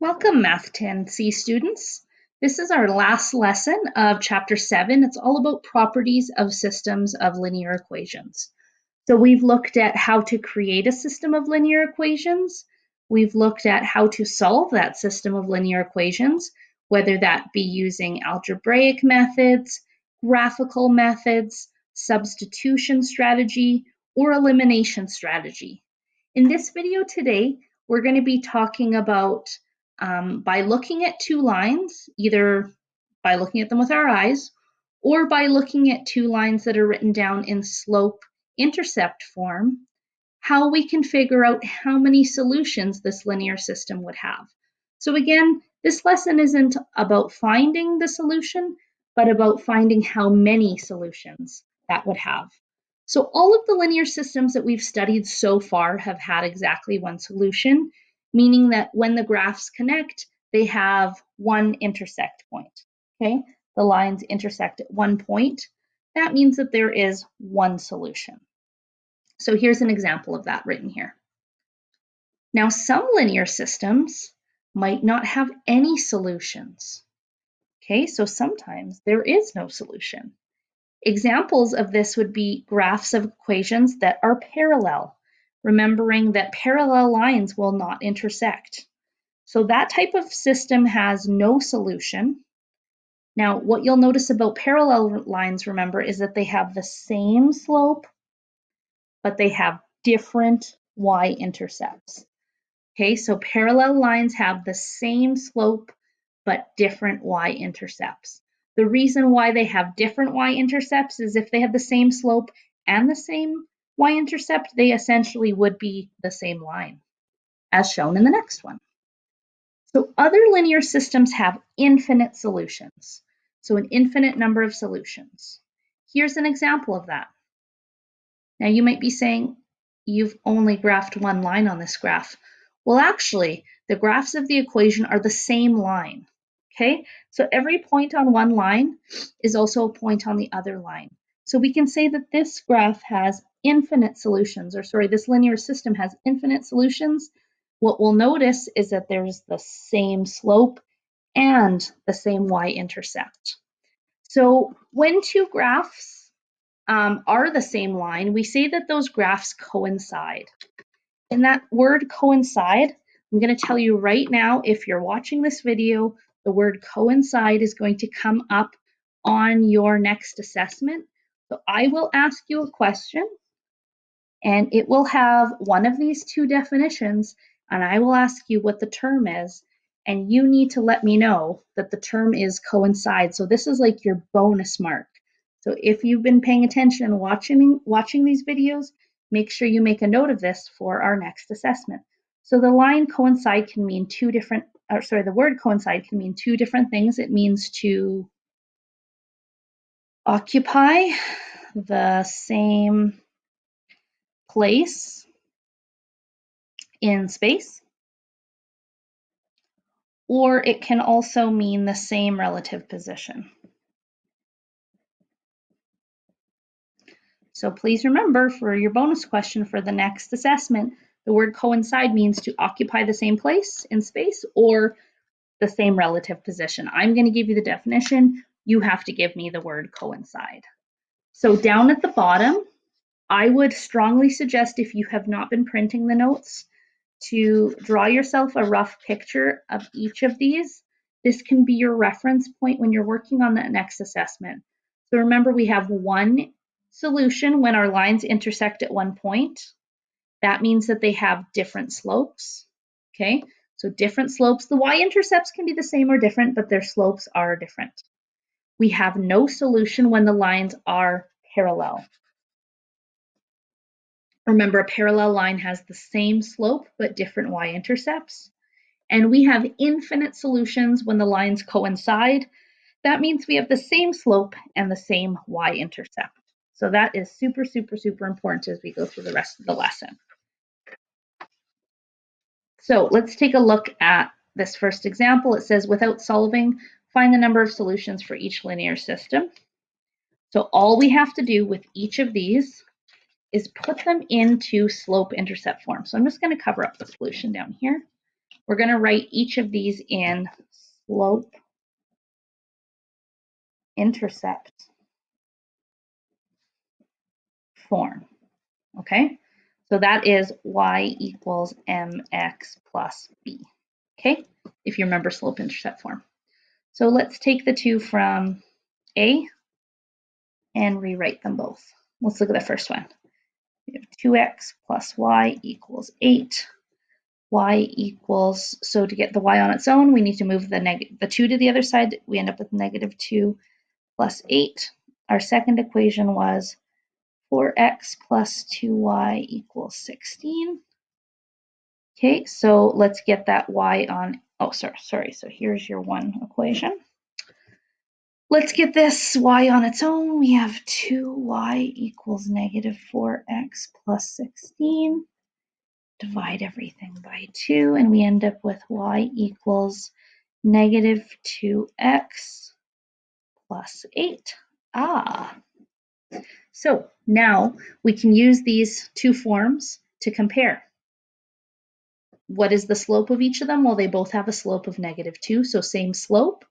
Welcome, Math 10C students. This is our last lesson of Chapter 7. It's all about properties of systems of linear equations. So we've looked at how to create a system of linear equations. We've looked at how to solve that system of linear equations, whether that be using algebraic methods, graphical methods, substitution strategy, or elimination strategy. In this video today, we're going to be talking about by looking at two lines, either by looking at them with our eyes or by looking at two lines that are written down in slope-intercept form, how we can figure out how many solutions this linear system would have. So again, this lesson isn't about finding the solution, but about finding how many solutions that would have. So all of the linear systems that we've studied so far have had exactly one solution, meaning that when the graphs connect, they have one intersect point, okay? The lines intersect at one point. That means that there is one solution. So here's an example of that written here. Now, some linear systems might not have any solutions, okay? So sometimes there is no solution. Examples of this would be graphs of equations that are parallel, remembering that parallel lines will not intersect. So that type of system has no solution. Now, what you'll notice about parallel lines, remember, is that they have the same slope, but they have different y-intercepts. Okay, so parallel lines have the same slope, but different y-intercepts. The reason why they have different y-intercepts is if they have the same slope and the same y-intercept, they essentially would be the same line, as shown in the next one. So other linear systems have infinite solutions, so an infinite number of solutions. Here's an example of that. Now you might be saying, you've only graphed one line on this graph. Well, actually, the graphs of the equation are the same line, okay? So every point on one line is also a point on the other line. So we can say that this graph has infinite solutions, or sorry, this linear system has infinite solutions. What we'll notice is that there's the same slope and the same y-intercept. So when two graphs are the same line, we say that those graphs coincide. And that word coincide, I'm going to tell you right now, if you're watching this video, the word coincide is going to come up on your next assessment. So I will ask you a question, and it will have one of these two definitions, and I will ask you what the term is, and you need to let me know that the term is coincide. So this is like your bonus mark. So if you've been paying attention and watching these videos, make sure you make a note of this for our next assessment. So the line coincide can mean the word coincide can mean two different things. It means to occupy the same place in space, or it can also mean the same relative position. So please remember, for your bonus question for the next assessment, the word coincide means to occupy the same place in space or the same relative position. I'm going to give you the definition. You have to give me the word coincide. So down at the bottom, I would strongly suggest, if you have not been printing the notes, to draw yourself a rough picture of each of these. This can be your reference point when you're working on that next assessment. So remember, we have one solution when our lines intersect at one point. That means that they have different slopes, okay? So different slopes, the y-intercepts can be the same or different, but their slopes are different. We have no solution when the lines are parallel. Remember, a parallel line has the same slope, but different y-intercepts. And we have infinite solutions when the lines coincide. That means we have the same slope and the same y-intercept. So that is super, super, super important as we go through the rest of the lesson. So let's take a look at this first example. It says, without solving, find the number of solutions for each linear system. So all we have to do with each of these is put them into slope-intercept form. So I'm just going to cover up the solution down here. we're going to write each of these in slope-intercept form, okay? So that is y equals mx plus b, okay? If you remember slope-intercept form. So let's take the two from A and rewrite them both. Let's look at the first one. We have 2x plus y equals 8. Y equals, so to get the y on its own, we need to move the 2 to the other side. We end up with negative 2 plus 8. Our second equation was 4x plus 2y equals 16. Okay, so let's get that y on, oh, sorry. So here's your one equation. Let's get this y on its own. We have 2y equals negative 4x plus 16. Divide everything by 2, and we end up with y equals negative 2x plus 8. So now we can use these two forms to compare. What is the slope of each of them? Well, they both have a slope of negative 2, so same slope.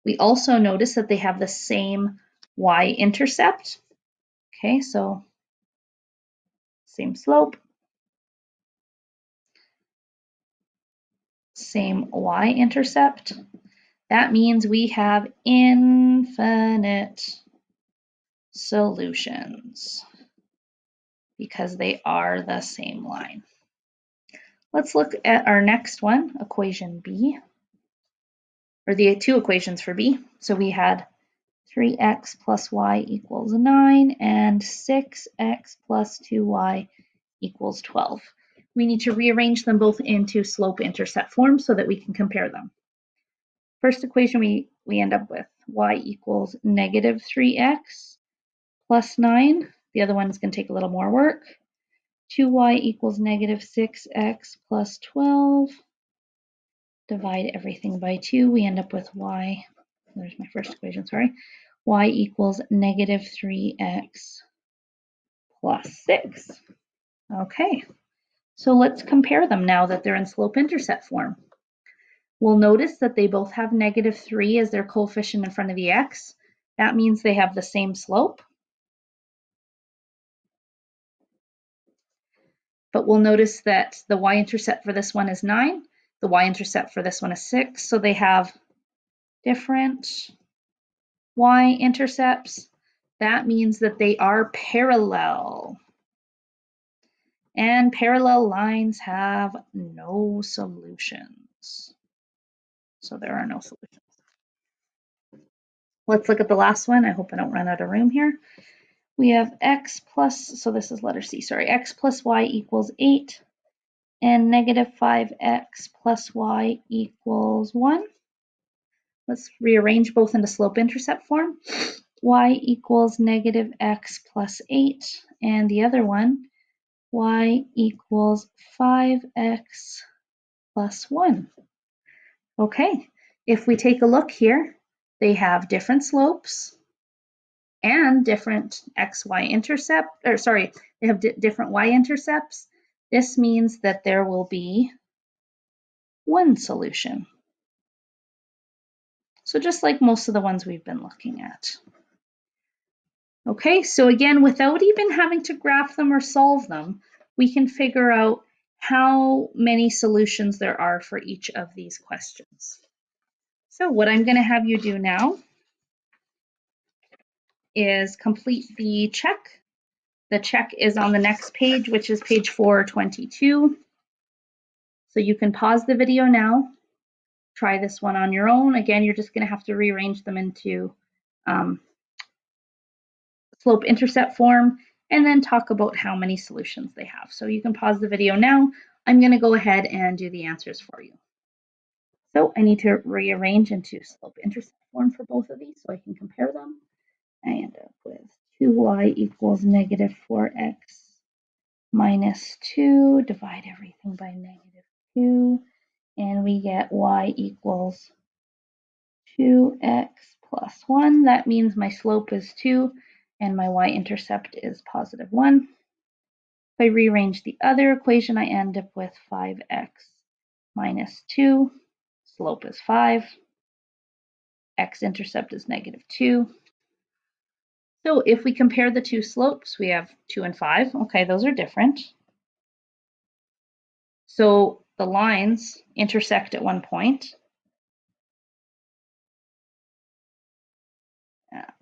We also notice that they have the same y-intercept. Okay, so same slope, same y-intercept. That means we have infinite solutions because they are the same line. Let's look at our next one, equation B, or the two equations for B. So we had 3x plus y equals 9 and 6x plus 2y equals 12. We need to rearrange them both into slope-intercept form so that we can compare them. First equation we end up with y equals negative 3x plus 9. The other one is going to take a little more work. 2y equals negative 6x plus 12. Divide everything by 2. We end up with y, there's my first equation, sorry. Y equals negative 3x plus 6. Okay, so let's compare them now that they're in slope-intercept form. We'll notice that they both have negative 3 as their coefficient in front of the x. That means they have the same slope. But we'll notice that the y-intercept for this one is 9. The y-intercept for this one is 6. So they have different y-intercepts. That means that they are parallel. And parallel lines have no solutions. So there are no solutions. Let's look at the last one. I hope I don't run out of room here. We have x plus, so this is letter C, sorry, x plus y equals 8 and negative 5x plus y equals 1. Let's rearrange both into slope-intercept form. Y equals negative x plus 8, and the other one, y equals 5x plus 1. Okay, if we take a look here, they have different slopes and different they have different y-intercepts. This means that there will be one solution. So just like most of the ones we've been looking at. Okay, so again, without even having to graph them or solve them, we can figure out how many solutions there are for each of these questions. So what I'm going to have you do now is complete the check. The check is on the next page, which is page 422. So you can pause the video now, try this one on your own. Again, you're just going to have to rearrange them into slope-intercept form and then talk about how many solutions they have. So you can pause the video now. I'm going to go ahead and do the answers for you. So I need to rearrange into slope-intercept form for both of these so I can compare them. I end up with 2y equals negative 4x minus 2, divide everything by negative 2, and we get y equals 2x plus 1. That means my slope is 2 and my y-intercept is positive 1. If I rearrange the other equation, I end up with 5x minus 2, slope is 5, x-intercept is negative 2. So if we compare the two slopes, we have 2 and 5. Okay, those are different. So the lines intersect at one point. At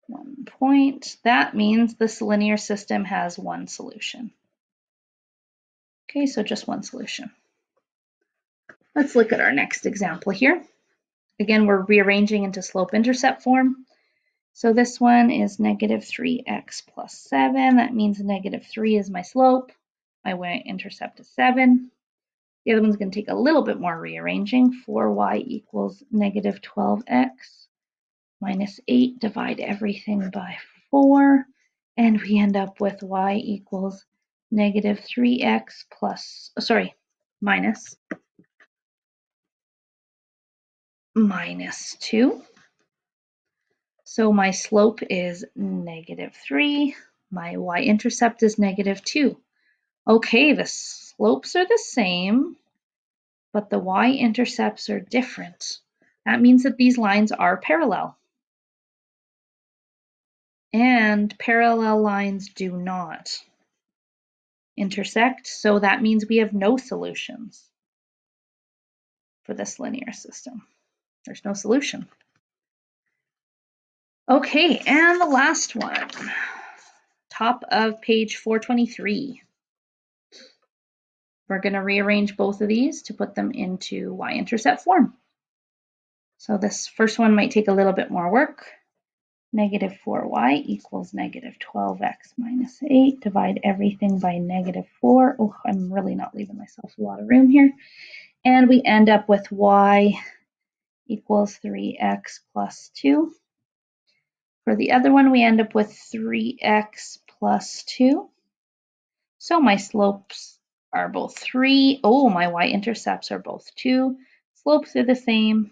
1 point, that means this linear system has one solution. Okay, so just one solution. Let's look at our next example here. Again, we're rearranging into slope-intercept form. So this one is negative 3x plus 7. That means negative 3 is my slope. My y-intercept is 7. The other one's going to take a little bit more rearranging. 4y equals negative 12x minus 8. Divide everything by 4. And we end up with y equals negative 3x minus 2. So my slope is negative 3. My y-intercept is negative 2. Okay, the slopes are the same, but the y-intercepts are different. That means that these lines are parallel. And parallel lines do not intersect, so that means we have no solutions for this linear system. There's no solution. Okay, and the last one, top of page 423. We're going to rearrange both of these to put them into y-intercept form. So this first one might take a little bit more work. Negative 4y equals negative 12x minus 8. Divide everything by negative 4. Oh, I'm really not leaving myself a lot of room here. And we end up with y equals 3x plus 2. For the other one, we end up with 3x plus 2. So my slopes are both 3. Oh, my y-intercepts are both 2. Slopes are the same.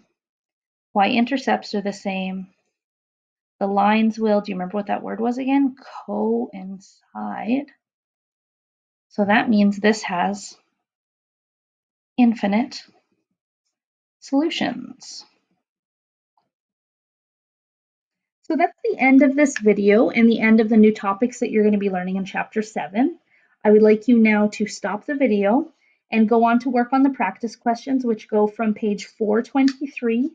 Y-intercepts are the same. The lines will, do you remember what that word was again? Coincide. So that means this has infinite solutions. So that's the end of this video and the end of the new topics that you're going to be learning in Chapter 7. I would like you now to stop the video and go on to work on the practice questions, which go from page 423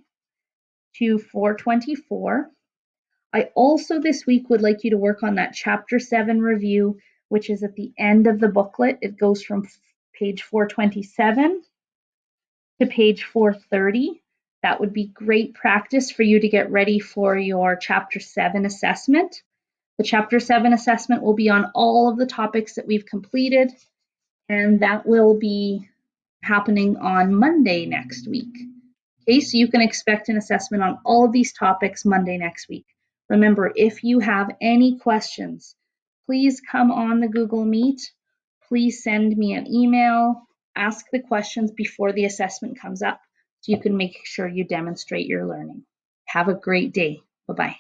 to 424. I also this week would like you to work on that Chapter 7 review, which is at the end of the booklet. It goes from page 427 to page 430. That would be great practice for you to get ready for your Chapter 7 assessment. The Chapter 7 assessment will be on all of the topics that we've completed, and that will be happening on Monday next week. Okay, so you can expect an assessment on all of these topics Monday next week. Remember, if you have any questions, please come on the Google Meet. Please send me an email. Ask the questions before the assessment comes up so you can make sure you demonstrate your learning. Have a great day. Bye-bye.